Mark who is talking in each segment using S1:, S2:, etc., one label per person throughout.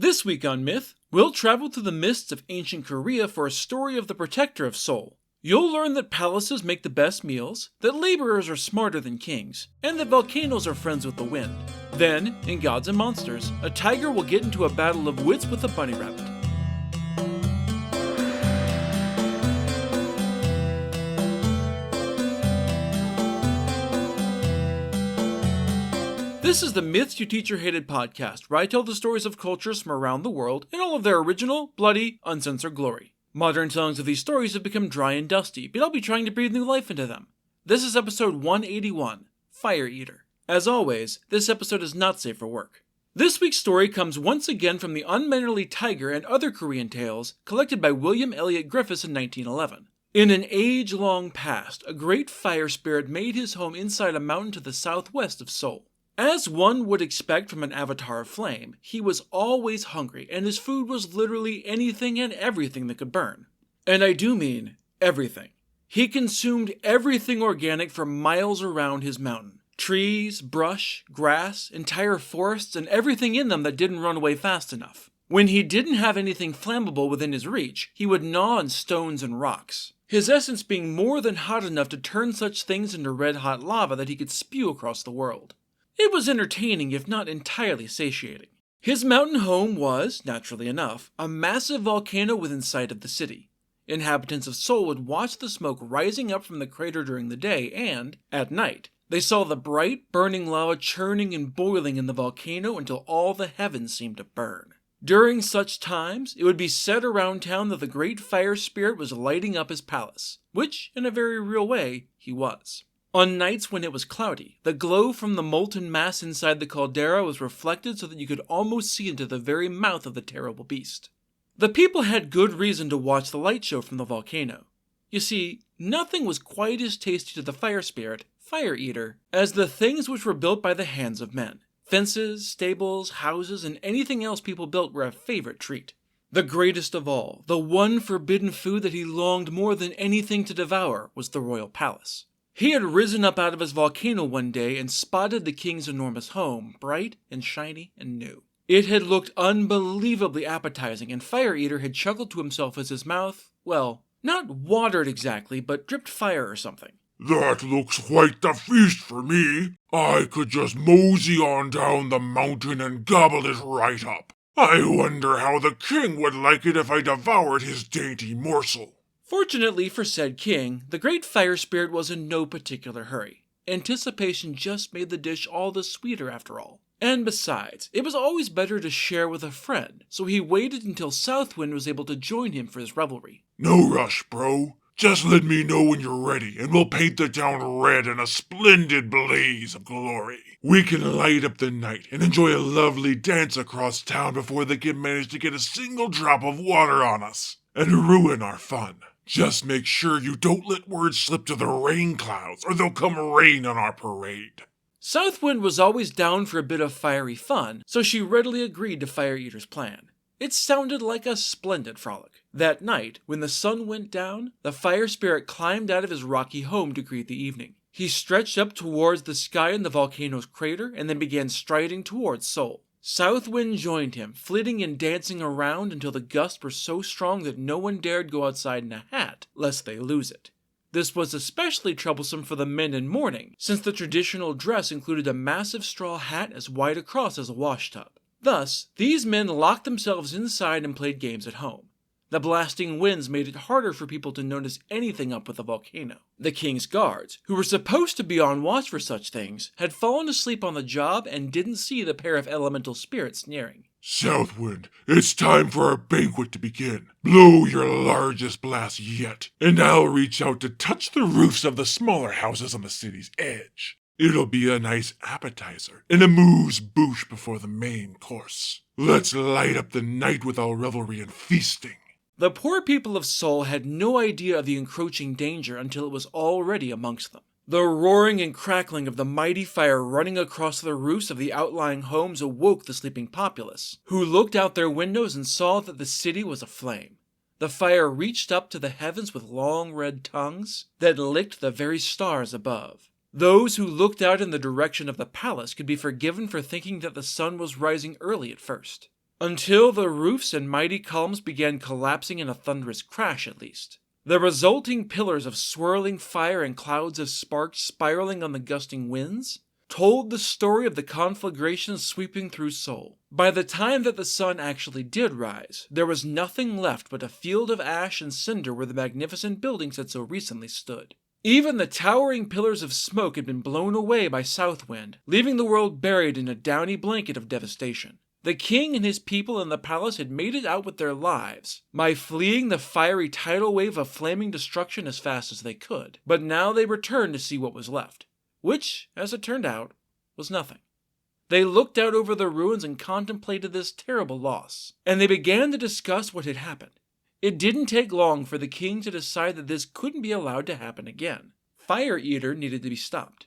S1: This week on Myth, we'll travel through the mists of ancient Korea for a story of the protector of Seoul. You'll learn that palaces make the best meals, that laborers are smarter than kings, and that volcanoes are friends with the wind. Then, in Gods and Monsters, a tiger will get into a battle of wits with a bunny rabbit. This is the Myths Your Teacher Hated podcast, where I tell the stories of cultures from around the world in all of their original, bloody, uncensored glory. Modern tellings of these stories have become dry and dusty, but I'll be trying to breathe new life into them. This is episode 181, Fire Eater. As always, this episode is not safe for work. This week's story comes once again from the Unmannerly Tiger and Other Korean Tales, collected by William Elliott Griffiths in 1911. In an age-long past, a great fire spirit made his home inside a mountain to the southwest of Seoul. As one would expect from an avatar of flame, he was always hungry, and his food was literally anything and everything that could burn. And I do mean everything. He consumed everything organic for miles around his mountain. Trees, brush, grass, entire forests, and everything in them that didn't run away fast enough. When he didn't have anything flammable within his reach, he would gnaw on stones and rocks, his essence being more than hot enough to turn such things into red-hot lava that he could spew across the world. It was entertaining, if not entirely satiating. His mountain home was, naturally enough, a massive volcano within sight of the city. Inhabitants of Seoul would watch the smoke rising up from the crater during the day and, at night, they saw the bright, burning lava churning and boiling in the volcano until all the heavens seemed to burn. During such times, it would be said around town that the great fire spirit was lighting up his palace, which, in a very real way, he was. On nights when it was cloudy, the glow from the molten mass inside the caldera was reflected so that you could almost see into the very mouth of the terrible beast. The people had good reason to watch the light show from the volcano. You see, nothing was quite as tasty to the fire spirit, Fire Eater, as the things which were built by the hands of men. Fences, stables, houses, and anything else people built were a favorite treat. The greatest of all, the one forbidden food that he longed more than anything to devour, was the royal palace. He had risen up out of his volcano one day and spotted the king's enormous home, bright and shiny and new. It had looked unbelievably appetizing, and Fire Eater had chuckled to himself as his mouth, well, not watered exactly, but dripped fire or something.
S2: That looks quite the feast for me. I could just mosey on down the mountain and gobble it right up. I wonder how the king would like it if I devoured his dainty morsel.
S1: Fortunately for said king, the great fire spirit was in no particular hurry. Anticipation just made the dish all the sweeter after all. And besides, it was always better to share with a friend, so he waited until Southwind was able to join him for his revelry.
S2: No rush, bro. Just let me know when you're ready, and we'll paint the town red in a splendid blaze of glory. We can light up the night and enjoy a lovely dance across town before they can manage to get a single drop of water on us and ruin our fun. Just make sure you don't let word slip to the rain clouds, or they'll come rain on our parade.
S1: Southwind was always down for a bit of fiery fun, so she readily agreed to Fire Eater's plan. It sounded like a splendid frolic. That night, when the sun went down, the fire spirit climbed out of his rocky home to greet the evening. He stretched up towards the sky in the volcano's crater and then began striding towards Seoul. Southwind joined him, flitting and dancing around until the gusts were so strong that no one dared go outside in a hat, lest they lose it. This was especially troublesome for the men in mourning, since the traditional dress included a massive straw hat as wide across as a washtub. Thus, these men locked themselves inside and played games at home. The blasting winds made it harder for people to notice anything up with the volcano. The king's guards, who were supposed to be on watch for such things, had fallen asleep on the job and didn't see the pair of elemental spirits nearing.
S2: Southwind, it's time for our banquet to begin. Blow your largest blast yet, and I'll reach out to touch the roofs of the smaller houses on the city's edge. It'll be a nice appetizer and a moose-bouche before the main course. Let's light up the night with our revelry and feasting.
S1: The poor people of Seoul had no idea of the encroaching danger until it was already amongst them. The roaring and crackling of the mighty fire running across the roofs of the outlying homes awoke the sleeping populace, who looked out their windows and saw that the city was aflame. The fire reached up to the heavens with long red tongues that licked the very stars above. Those who looked out in the direction of the palace could be forgiven for thinking that the sun was rising early at first. until the roofs and mighty columns began collapsing in a thunderous crash at least. The resulting pillars of swirling fire and clouds of sparks spiraling on the gusting winds told the story of the conflagration sweeping through Seoul. By the time that the sun actually did rise, there was nothing left but a field of ash and cinder where the magnificent buildings had so recently stood. Even the towering pillars of smoke had been blown away by south wind, leaving the world buried in a downy blanket of devastation. The king and his people in the palace had made it out with their lives by fleeing the fiery tidal wave of flaming destruction as fast as they could, but now they returned to see what was left, which, as it turned out, was nothing. They looked out over the ruins and contemplated this terrible loss, and they began to discuss what had happened. It didn't take long for the king to decide that this couldn't be allowed to happen again. Fire Eater needed to be stopped.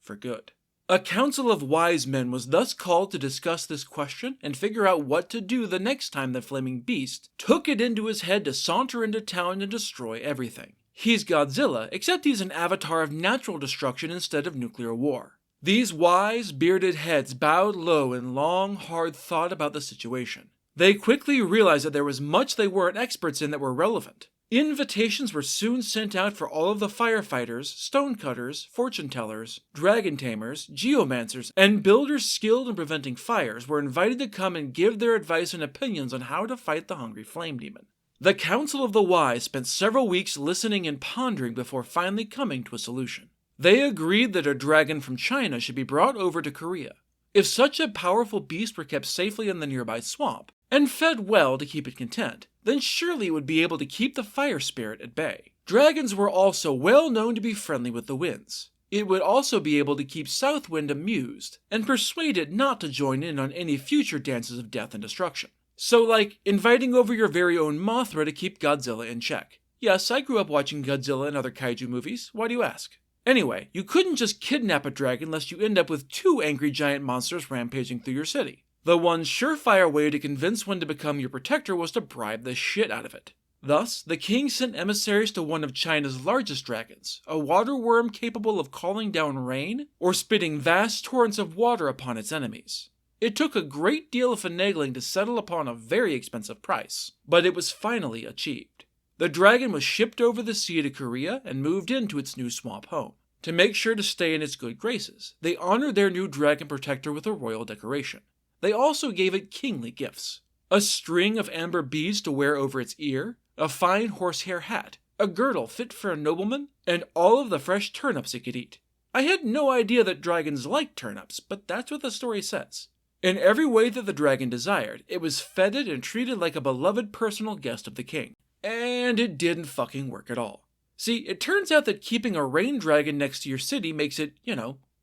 S1: For good. A council of wise men was thus called to discuss this question and figure out what to do the next time the flaming beast took it into his head to saunter into town and destroy everything. He's Godzilla, except he's an avatar of natural destruction instead of nuclear war. These wise, bearded heads bowed low in long, hard thought about the situation. They quickly realized that there was much they weren't experts in that were relevant. Invitations were soon sent out for all of the firefighters, stonecutters, fortune-tellers, dragon tamers, geomancers, and builders skilled in preventing fires were invited to come and give their advice and opinions on how to fight the hungry flame demon. The Council of the Wise spent several weeks listening and pondering before finally coming to a solution. They agreed that a dragon from China should be brought over to Korea. If such a powerful beast were kept safely in the nearby swamp, and fed well to keep it content, then surely it would be able to keep the fire spirit at bay. Dragons were also well known to be friendly with the winds. It would also be able to keep Southwind amused, and persuade it not to join in on any future dances of death and destruction. So like, inviting over your very own Mothra to keep Godzilla in check. Yes, I grew up watching Godzilla and other kaiju movies, why do you ask? Anyway, you couldn't just kidnap a dragon lest you end up with 2 angry giant monsters rampaging through your city. The one surefire way to convince one to become your protector was to bribe the shit out of it. Thus, the king sent emissaries to one of China's largest dragons, a water worm capable of calling down rain or spitting vast torrents of water upon its enemies. It took a great deal of finagling to settle upon a very expensive price, but it was finally achieved. The dragon was shipped over the sea to Korea and moved into its new swamp home. To make sure to stay in its good graces, they honored their new dragon protector with a royal decoration. They also gave it kingly gifts. A string of amber beads to wear over its ear, a fine horsehair hat, a girdle fit for a nobleman, and all of the fresh turnips it could eat. I had no idea that dragons liked turnips, but that's what the story says. In every way that the dragon desired, it was feted and treated like a beloved personal guest of the king. And it didn't fucking work at all. See, it turns out that keeping a rain dragon next to your city makes it,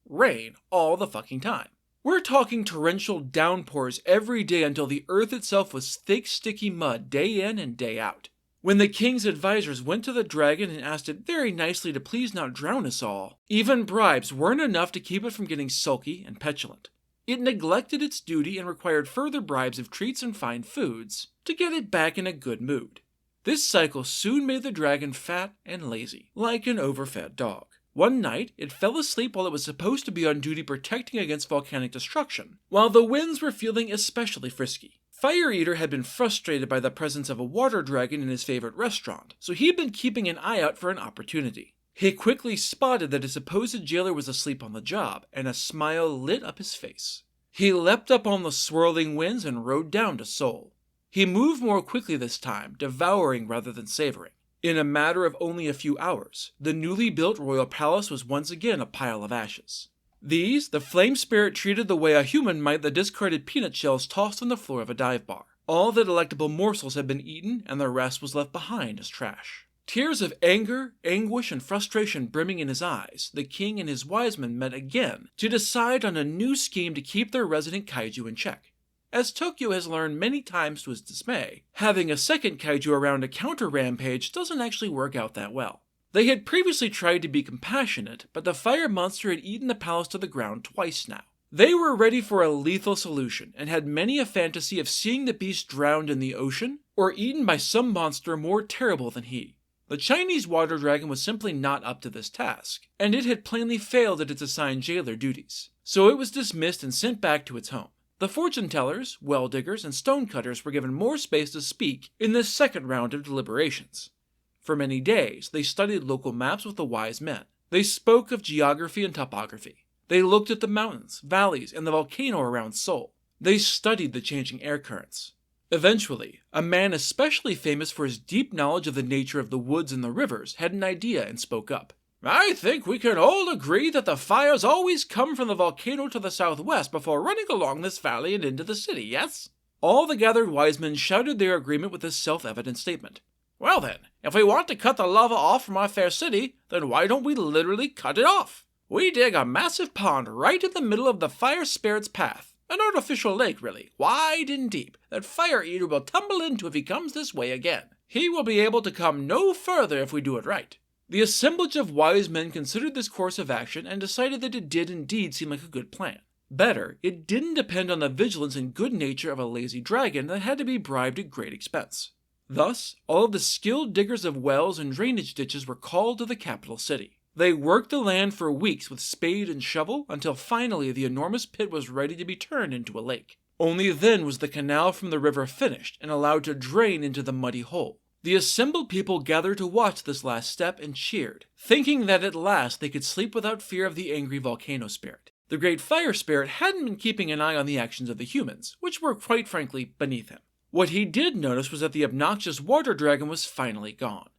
S1: rain all the fucking time. We're talking torrential downpours every day until the earth itself was thick, sticky mud day in and day out. When the king's advisors went to the dragon and asked it very nicely to please not drown us all, even bribes weren't enough to keep it from getting sulky and petulant. It neglected its duty and required further bribes of treats and fine foods to get it back in a good mood. This cycle soon made the dragon fat and lazy, like an overfed dog. One night, it fell asleep while it was supposed to be on duty protecting against volcanic destruction, while the winds were feeling especially frisky. Fire Eater had been frustrated by the presence of a water dragon in his favorite restaurant, so he'd been keeping an eye out for an opportunity. He quickly spotted that his supposed jailer was asleep on the job, and a smile lit up his face. He leapt up on the swirling winds and rode down to Seoul. He moved more quickly this time, devouring rather than savoring. In a matter of only a few hours, the newly built royal palace was once again a pile of ashes. These, the flame spirit treated the way a human might the discarded peanut shells tossed on the floor of a dive bar. All the delectable morsels had been eaten, and the rest was left behind as trash. Tears of anger, anguish, and frustration brimming in his eyes, the king and his wise men met again to decide on a new scheme to keep their resident kaiju in check. As Tokyo has learned many times to his dismay, having a second kaiju around to counter Rampage doesn't actually work out that well. They had previously tried to be compassionate, but the fire monster had eaten the palace to the ground twice now. They were ready for a lethal solution, and had many a fantasy of seeing the beast drowned in the ocean, or eaten by some monster more terrible than he. The Chinese water dragon was simply not up to this task, and it had plainly failed at its assigned jailer duties, so it was dismissed and sent back to its home. The fortune tellers, well diggers, and stonecutters were given more space to speak in this second round of deliberations. For many days, they studied local maps with the wise men. They spoke of geography and topography. They looked at the mountains, valleys, and the volcano around Seoul. They studied the changing air currents. Eventually, a man especially famous for his deep knowledge of the nature of the woods and the rivers had an idea and spoke up. "I think we can all agree that the fires always come from the volcano to the southwest before running along this valley and into the city, yes?" All the gathered wise men shouted their agreement with this self-evident statement. "Well then, if we want to cut the lava off from our fair city, then why don't we literally cut it off? We dig a massive pond right in the middle of the fire spirit's path. An artificial lake, really, wide and deep, that Fire Eater will tumble into if he comes this way again. He will be able to come no further if we do it right." The assemblage of wise men considered this course of action and decided that it did indeed seem like a good plan. Better, it didn't depend on the vigilance and good nature of a lazy dragon that had to be bribed at great expense. Thus, all of the skilled diggers of wells and drainage ditches were called to the capital city. They worked the land for weeks with spade and shovel until finally the enormous pit was ready to be turned into a lake. Only then was the canal from the river finished and allowed to drain into the muddy hole. The assembled people gathered to watch this last step and cheered, thinking that at last they could sleep without fear of the angry volcano spirit. The great fire spirit hadn't been keeping an eye on the actions of the humans, which were quite frankly beneath him. What he did notice was that the obnoxious water dragon was finally gone.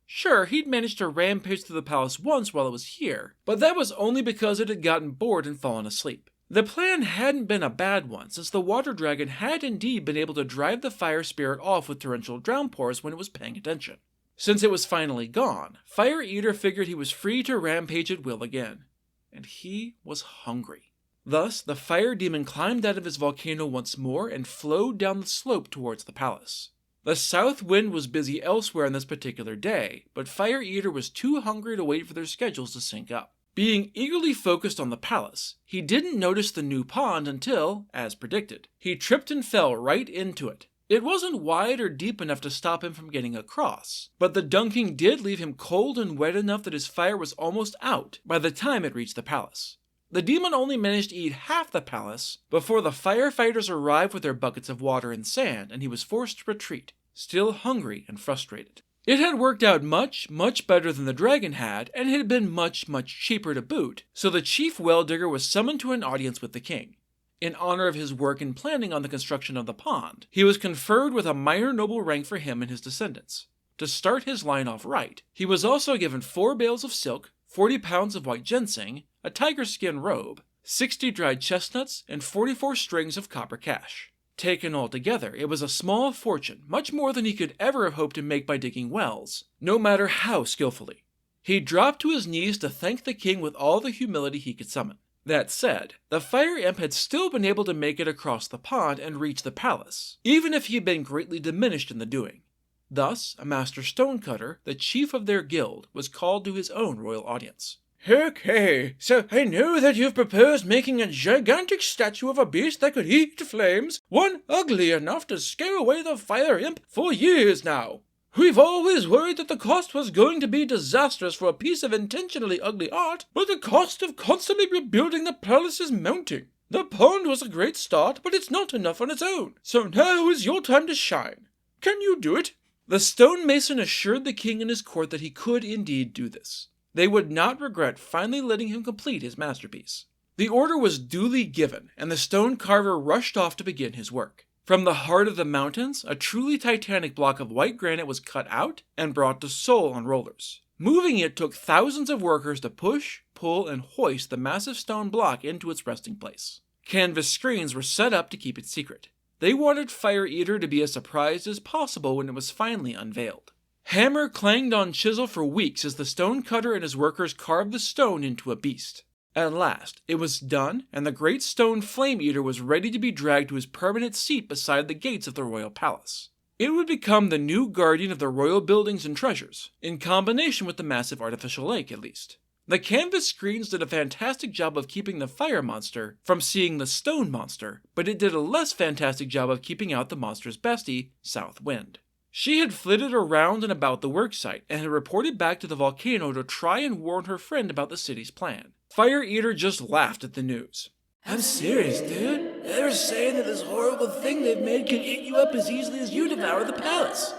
S1: Sure, he'd managed to rampage through the palace once while it was here, but that was only because it had gotten bored and fallen asleep. The plan hadn't been a bad one, since the water dragon had indeed been able to drive the fire spirit off with torrential downpours when it was paying attention. Since it was finally gone, Fire Eater figured he was free to rampage at will again. And he was hungry. Thus, the fire demon climbed out of his volcano once more and flowed down the slope towards the palace. The south wind was busy elsewhere on this particular day, but Fire Eater was too hungry to wait for their schedules to sync up. Being eagerly focused on the palace, he didn't notice the new pond until, as predicted, he tripped and fell right into it. It wasn't wide or deep enough to stop him from getting across, but the dunking did leave him cold and wet enough that his fire was almost out by the time it reached the palace. The demon only managed to eat half the palace before the firefighters arrived with their buckets of water and sand, and he was forced to retreat, still hungry and frustrated. It had worked out much, much better than the dragon had, and it had been much, much cheaper to boot, so the chief well digger was summoned to an audience with the king. In honor of his work in planning on the construction of the pond, he was conferred with a minor noble rank for him and his descendants. To start his line off right, he was also given 4 bales of silk, 40 pounds of white ginseng, a tiger skin robe, 60 dried chestnuts, and 44 strings of copper cash. Taken all together, it was a small fortune, much more than he could ever have hoped to make by digging wells, no matter how skillfully. He dropped to his knees to thank the king with all the humility he could summon. That said, the fire imp had still been able to make it across the pond and reach the palace, even if he had been greatly diminished in the doing. Thus, a master stonecutter, the chief of their guild, was called to his own royal audience. "Okay, so I know that you've proposed making a gigantic statue of a beast that could eat flames, one ugly enough to scare away the fire imp for years now. We've always worried that the cost was going to be disastrous for a piece of intentionally ugly art, but the cost of constantly rebuilding the palace is mounting. The pond was a great start, but it's not enough on its own, so now is your time to shine. Can you do it?" The stonemason assured the king and his court that he could indeed do this. They would not regret finally letting him complete his masterpiece. The order was duly given, and the stone carver rushed off to begin his work. From the heart of the mountains, a truly titanic block of white granite was cut out and brought to Seoul on rollers. Moving it took thousands of workers to push, pull, and hoist the massive stone block into its resting place. Canvas screens were set up to keep it secret. They wanted Fire Eater to be as surprised as possible when it was finally unveiled. Hammer clanged on chisel for weeks as the stone cutter and his workers carved the stone into a beast. At last, it was done, and the great stone flame eater was ready to be dragged to his permanent seat beside the gates of the royal palace. It would become the new guardian of the royal buildings and treasures, in combination with the massive artificial lake at least. The canvas screens did a fantastic job of keeping the fire monster from seeing the stone monster, but it did a less fantastic job of keeping out the monster's bestie, South Wind. She had flitted around and about the worksite and had reported back to the volcano to try and warn her friend about the city's plan. Fire Eater just laughed at the news. "I'm serious, dude. They're saying that this horrible thing they've made can eat you up as easily as you devour the palace.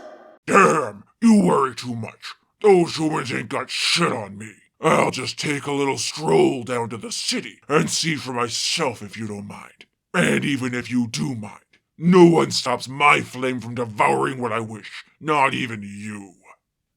S2: Damn, you worry too much. Those humans ain't got shit on me. I'll just take a little stroll down to the city and see for myself if you don't mind. And even if you do mind, no one stops my flame from devouring what I wish, not even you.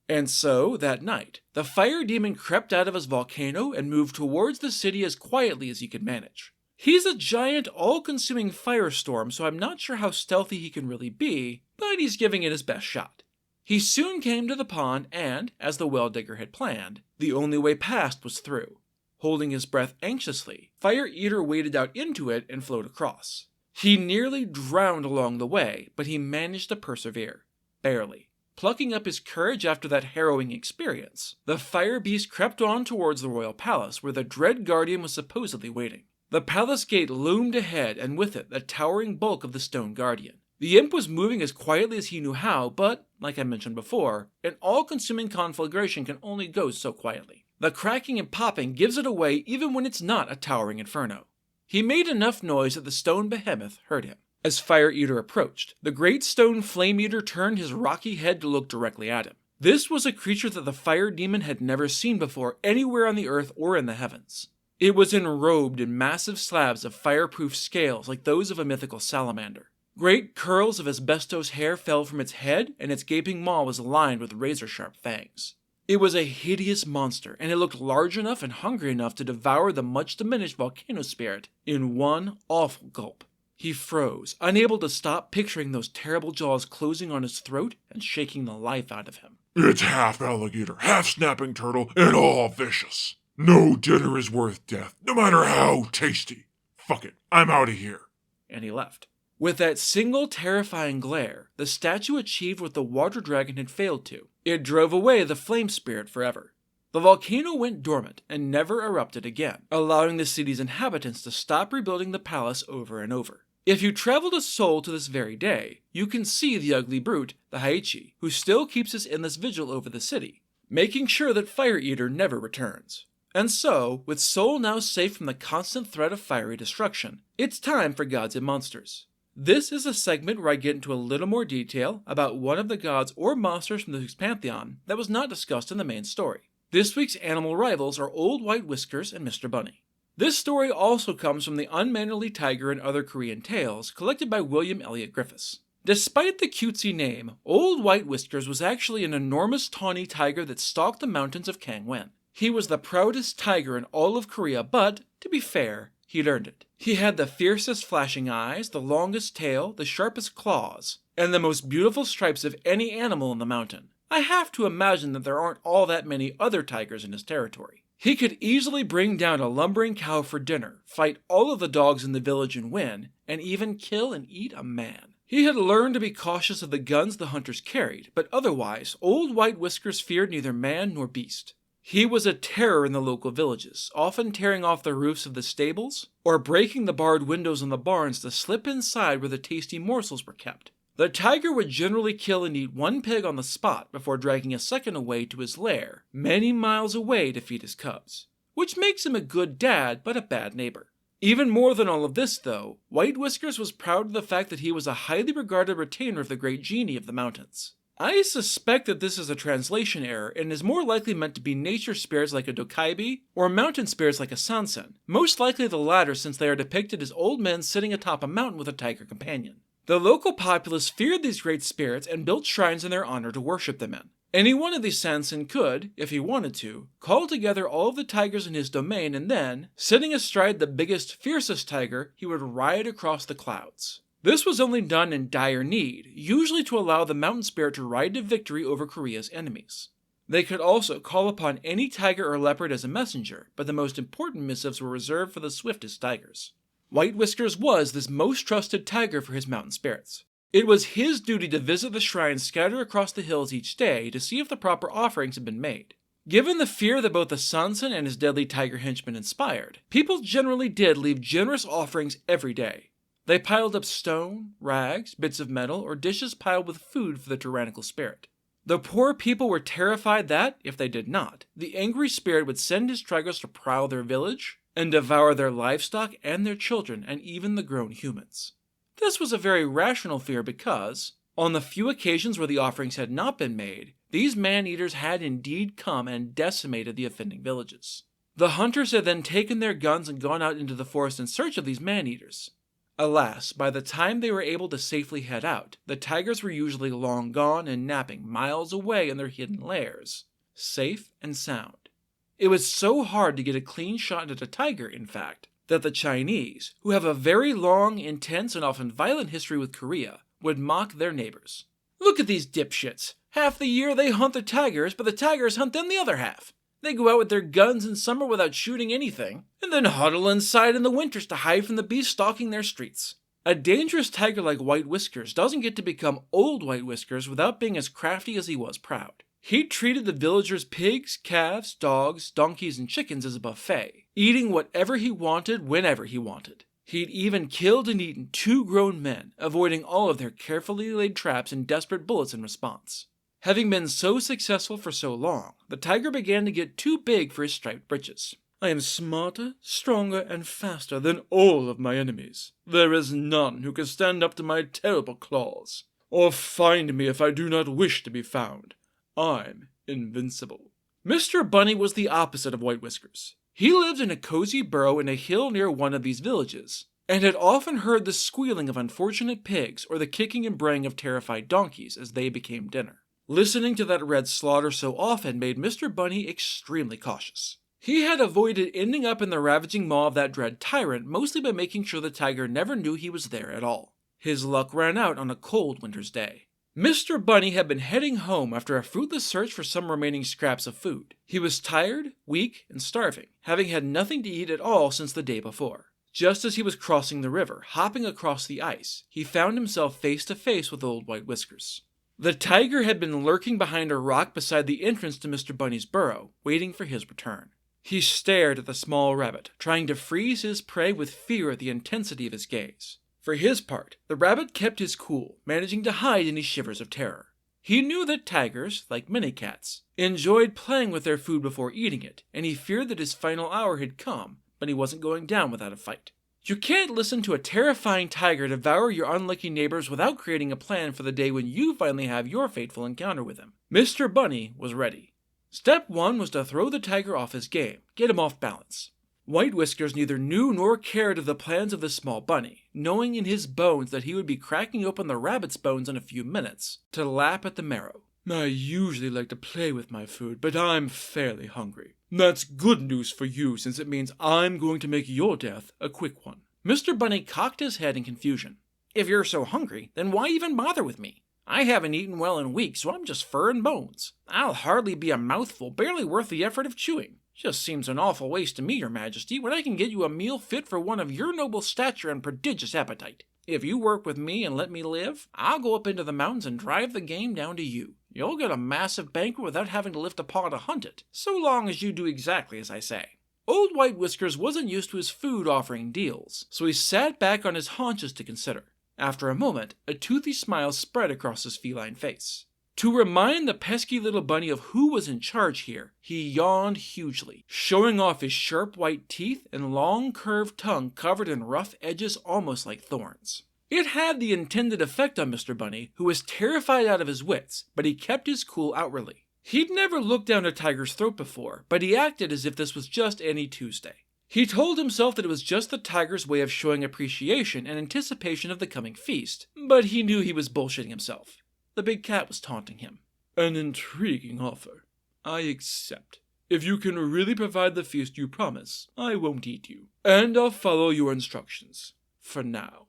S1: And so, that night, the fire demon crept out of his volcano and moved towards the city as quietly as he could manage. He's a giant, all-consuming firestorm, so I'm not sure how stealthy he can really be, but he's giving it his best shot. He soon came to the pond and, as the well-digger had planned, the only way past was through. Holding his breath anxiously, Fire Eater waded out into it and flowed across. He nearly drowned along the way, but he managed to persevere. Barely. Plucking up his courage after that harrowing experience, the fire beast crept on towards the royal palace where the dread guardian was supposedly waiting. The palace gate loomed ahead, and with it the towering bulk of the stone guardian. The imp was moving as quietly as he knew how, but, like I mentioned before, an all-consuming conflagration can only go so quietly. The cracking and popping gives it away even when it's not a towering inferno. He made enough noise that the stone behemoth heard him. As Fire Eater approached, the great stone Flame Eater turned his rocky head to look directly at him. This was a creature that the fire demon had never seen before anywhere on the earth or in the heavens. It was enrobed in massive slabs of fireproof scales like those of a mythical salamander. Great curls of asbestos hair fell from its head, and its gaping maw was lined with razor-sharp fangs. It was a hideous monster, and it looked large enough and hungry enough to devour the much-diminished volcano spirit in one awful gulp. He froze, unable to stop picturing those terrible jaws closing on his throat and shaking the life out of him.
S2: It's half alligator, half snapping turtle, and all vicious. No dinner is worth death, no matter how tasty. Fuck it, I'm out of here.
S1: And he left. With that single terrifying glare, the statue achieved what the water dragon had failed to. It drove away the flame spirit forever. The volcano went dormant and never erupted again, allowing the city's inhabitants to stop rebuilding the palace over and over. If you travel to Seoul to this very day, you can see the ugly brute, the Haichi, who still keeps his endless vigil over the city, making sure that Fire Eater never returns. And so, with Seoul now safe from the constant threat of fiery destruction, it's time for Gods and Monsters. This is a segment where I get into a little more detail about one of the gods or monsters from the week's pantheon that was not discussed in the main story. This week's animal rivals are Old White Whiskers and Mr. Bunny. This story also comes from the Unmannerly Tiger and Other Korean Tales, collected by William Elliott Griffiths. Despite the cutesy name, Old White Whiskers was actually an enormous tawny tiger that stalked the mountains of Kangwon. He was the proudest tiger in all of Korea, but, to be fair, he'd earned it. He had the fiercest flashing eyes, the longest tail, the sharpest claws, and the most beautiful stripes of any animal in the mountain. I have to imagine that there aren't all that many other tigers in his territory. He could easily bring down a lumbering cow for dinner, fight all of the dogs in the village and win, and even kill and eat a man. He had learned to be cautious of the guns the hunters carried, but otherwise, Old White Whiskers feared neither man nor beast. He was a terror in the local villages, often tearing off the roofs of the stables, or breaking the barred windows in the barns to slip inside where the tasty morsels were kept. The tiger would generally kill and eat one pig on the spot before dragging a second away to his lair, many miles away to feed his cubs. Which makes him a good dad, but a bad neighbor. Even more than all of this, though, White Whiskers was proud of the fact that he was a highly regarded retainer of the great genie of the mountains. I suspect that this is a translation error and is more likely meant to be nature spirits like a Dokaibi or mountain spirits like a Sansen, most likely the latter since they are depicted as old men sitting atop a mountain with a tiger companion. The local populace feared these great spirits and built shrines in their honor to worship them in. Any one of these Sansen could, if he wanted to, call together all of the tigers in his domain and then, sitting astride the biggest, fiercest tiger, he would ride across the clouds. This was only done in dire need, usually to allow the mountain spirit to ride to victory over Korea's enemies. They could also call upon any tiger or leopard as a messenger, but the most important missives were reserved for the swiftest tigers. White Whiskers was this most trusted tiger for his mountain spirits. It was his duty to visit the shrines scattered across the hills each day to see if the proper offerings had been made. Given the fear that both the Sansen and his deadly tiger henchman inspired, people generally did leave generous offerings every day. They piled up stone, rags, bits of metal, or dishes piled with food for the tyrannical spirit. The poor people were terrified that, if they did not, the angry spirit would send his tigers to prowl their village, and devour their livestock and their children and even the grown humans. This was a very rational fear because, on the few occasions where the offerings had not been made, these man-eaters had indeed come and decimated the offending villages. The hunters had then taken their guns and gone out into the forest in search of these man-eaters. Alas, by the time they were able to safely head out, the tigers were usually long gone and napping miles away in their hidden lairs, safe and sound. It was so hard to get a clean shot at a tiger, in fact, that the Chinese, who have a very long, intense, and often violent history with Korea, would mock their neighbors. Look at these dipshits. Half the year they hunt the tigers, but the tigers hunt them the other half. They go out with their guns in summer without shooting anything, and then huddle inside in the winters to hide from the beasts stalking their streets. A dangerous tiger like White Whiskers doesn't get to become Old White Whiskers without being as crafty as he was proud. He treated the villagers' pigs, calves, dogs, donkeys, and chickens as a buffet, eating whatever he wanted whenever he wanted. He'd even killed and eaten 2 grown men, avoiding all of their carefully laid traps and desperate bullets in response. Having been so successful for so long, the tiger began to get too big for his striped britches. I am smarter, stronger, and faster than all of my enemies. There is none who can stand up to my terrible claws, or find me if I do not wish to be found. I'm invincible. Mr. Bunny was the opposite of White Whiskers. He lived in a cozy burrow in a hill near one of these villages, and had often heard the squealing of unfortunate pigs or the kicking and braying of terrified donkeys as they became dinner. Listening to that red slaughter so often made Mr. Bunny extremely cautious. He had avoided ending up in the ravaging maw of that dread tyrant mostly by making sure the tiger never knew he was there at all. His luck ran out on a cold winter's day. Mr. Bunny had been heading home after a fruitless search for some remaining scraps of food. He was tired, weak, and starving, having had nothing to eat at all since the day before. Just as he was crossing the river, hopping across the ice, he found himself face to face with Old White Whiskers. The tiger had been lurking behind a rock beside the entrance to Mr. Bunny's burrow, waiting for his return. He stared at the small rabbit, trying to freeze his prey with fear at the intensity of his gaze. For his part, the rabbit kept his cool, managing to hide any shivers of terror. He knew that tigers, like many cats, enjoyed playing with their food before eating it, and he feared that his final hour had come, but he wasn't going down without a fight. You can't listen to a terrifying tiger devour your unlucky neighbors without creating a plan for the day when you finally have your fateful encounter with him. Mr. Bunny was ready. Step 1 was to throw the tiger off his game, get him off balance. White Whiskers neither knew nor cared of the plans of the small bunny, knowing in his bones that he would be cracking open the rabbit's bones in a few minutes to lap at the marrow. I usually like to play with my food, but I'm fairly hungry. That's good news for you, since it means I'm going to make your death a quick one. Mr. Bunny cocked his head in confusion. If you're so hungry, then why even bother with me? I haven't eaten well in weeks, so I'm just fur and bones. I'll hardly be a mouthful, barely worth the effort of chewing. Just seems an awful waste to me, your majesty, when I can get you a meal fit for one of your noble stature and prodigious appetite. If you work with me and let me live, I'll go up into the mountains and drive the game down to you. You'll get a massive banquet without having to lift a paw to hunt it, so long as you do exactly as I say. Old White Whiskers wasn't used to his food offering deals, so he sat back on his haunches to consider. After a moment, a toothy smile spread across his feline face. To remind the pesky little bunny of who was in charge here, he yawned hugely, showing off his sharp white teeth and long curved tongue covered in rough edges almost like thorns. It had the intended effect on Mr. Bunny, who was terrified out of his wits, but he kept his cool outwardly. He'd never looked down a tiger's throat before, but he acted as if this was just any Tuesday. He told himself that it was just the tiger's way of showing appreciation and anticipation of the coming feast, but he knew he was bullshitting himself. The big cat was taunting him. An intriguing offer. I accept. If you can really provide the feast you promise, I won't eat you. And I'll follow your instructions. For now.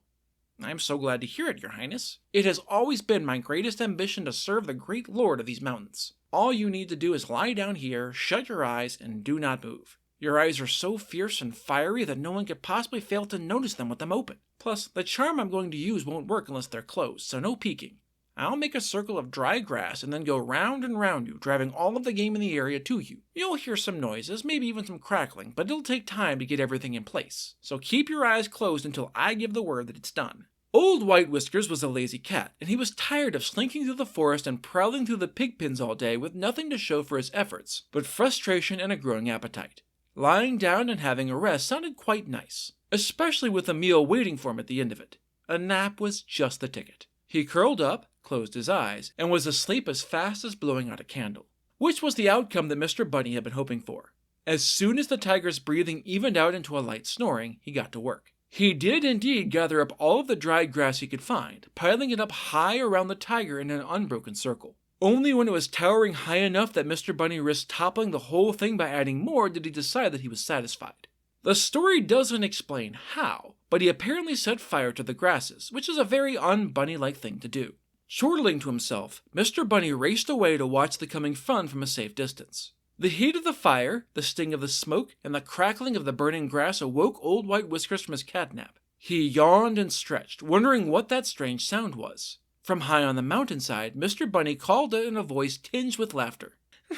S1: I'm so glad to hear it, Your Highness. It has always been my greatest ambition to serve the great lord of these mountains. All you need to do is lie down here, shut your eyes, and do not move. Your eyes are so fierce and fiery that no one could possibly fail to notice them with them open. Plus, the charm I'm going to use won't work unless they're closed, so no peeking. I'll make a circle of dry grass and then go round and round you, driving all of the game in the area to you. You'll hear some noises, maybe even some crackling, but it'll take time to get everything in place. So keep your eyes closed until I give the word that it's done. Old White Whiskers was a lazy cat, and he was tired of slinking through the forest and prowling through the pig pens all day with nothing to show for his efforts, but frustration and a growing appetite. Lying down and having a rest sounded quite nice, especially with a meal waiting for him at the end of it. A nap was just the ticket. He curled up, closed his eyes, and was asleep as fast as blowing out a candle, which was the outcome that Mr. Bunny had been hoping for. As soon as the tiger's breathing evened out into a light snoring, he got to work. He did indeed gather up all of the dried grass he could find, piling it up high around the tiger in an unbroken circle. Only when it was towering high enough that Mr. Bunny risked toppling the whole thing by adding more did he decide that he was satisfied. The story doesn't explain how, but he apparently set fire to the grasses, which is a very un-bunny-like thing to do. Chortling to himself, Mr. Bunny raced away to watch the coming fun from a safe distance. The heat of the fire, the sting of the smoke, and the crackling of the burning grass awoke Old White Whiskers from his catnap. He yawned and stretched, wondering what that strange sound was. From high on the mountainside, Mr. Bunny called out in a voice tinged with laughter.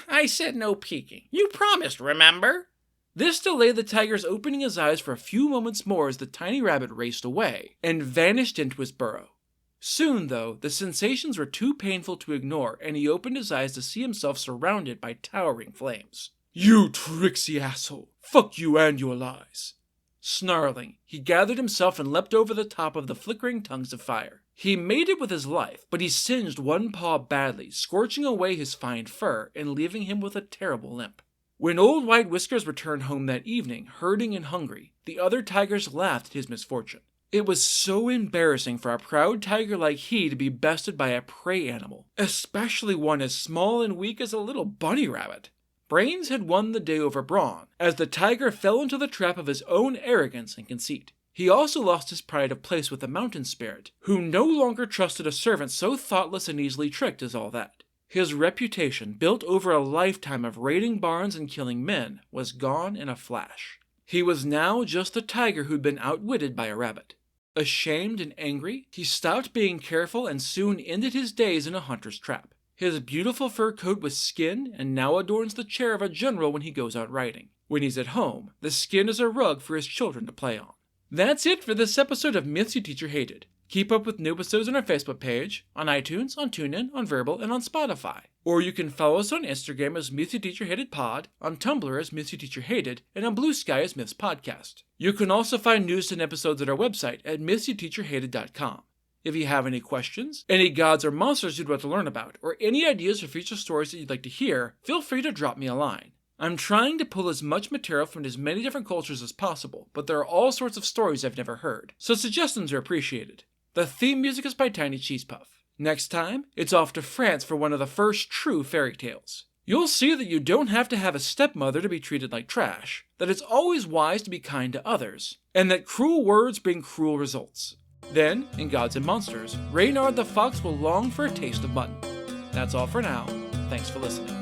S1: "I said no peeking. You promised, remember?" This delayed the tiger's opening his eyes for a few moments more as the tiny rabbit raced away and vanished into his burrow. Soon, though, the sensations were too painful to ignore, and he opened his eyes to see himself surrounded by towering flames. "You tricksy asshole! Fuck you and your lies!" Snarling, he gathered himself and leapt over the top of the flickering tongues of fire. He made it with his life, but he singed one paw badly, scorching away his fine fur and leaving him with a terrible limp. When Old White Whiskers returned home that evening, hurting and hungry, the other tigers laughed at his misfortune. It was so embarrassing for a proud tiger like he to be bested by a prey animal, especially one as small and weak as a little bunny rabbit. Brains had won the day over Brawn, as the tiger fell into the trap of his own arrogance and conceit. He also lost his pride of place with the mountain spirit, who no longer trusted a servant so thoughtless and easily tricked as all that. His reputation, built over a lifetime of raiding barns and killing men, was gone in a flash. He was now just a tiger who'd been outwitted by a rabbit. Ashamed and angry, he stopped being careful and soon ended his days in a hunter's trap. His beautiful fur coat was skin and now adorns the chair of a general when he goes out riding. When he's at home, the skin is a rug for his children to play on. That's it for this episode of Myths Your Teacher Hated. Keep up with new episodes on our Facebook page, on iTunes, on TuneIn, on Verbal, and on Spotify. Or you can follow us on Instagram as Myths Your Teacher Hated Pod, on Tumblr as Myths Your Teacher Hated, and on Blue Sky as Myths Podcast. You can also find news and episodes at our website at mythsyourteacherhated.com. If you have any questions, any gods or monsters you'd like to learn about, or any ideas for future stories that you'd like to hear, feel free to drop me a line. I'm trying to pull as much material from as many different cultures as possible, but there are all sorts of stories I've never heard, so suggestions are appreciated. The theme music is by Tiny Cheese Puff. Next time, it's off to France for one of the first true fairy tales. You'll see that you don't have to have a stepmother to be treated like trash, that it's always wise to be kind to others, and that cruel words bring cruel results. Then, in Gods and Monsters, Reynard the Fox will long for a taste of mutton. That's all for now. Thanks for listening.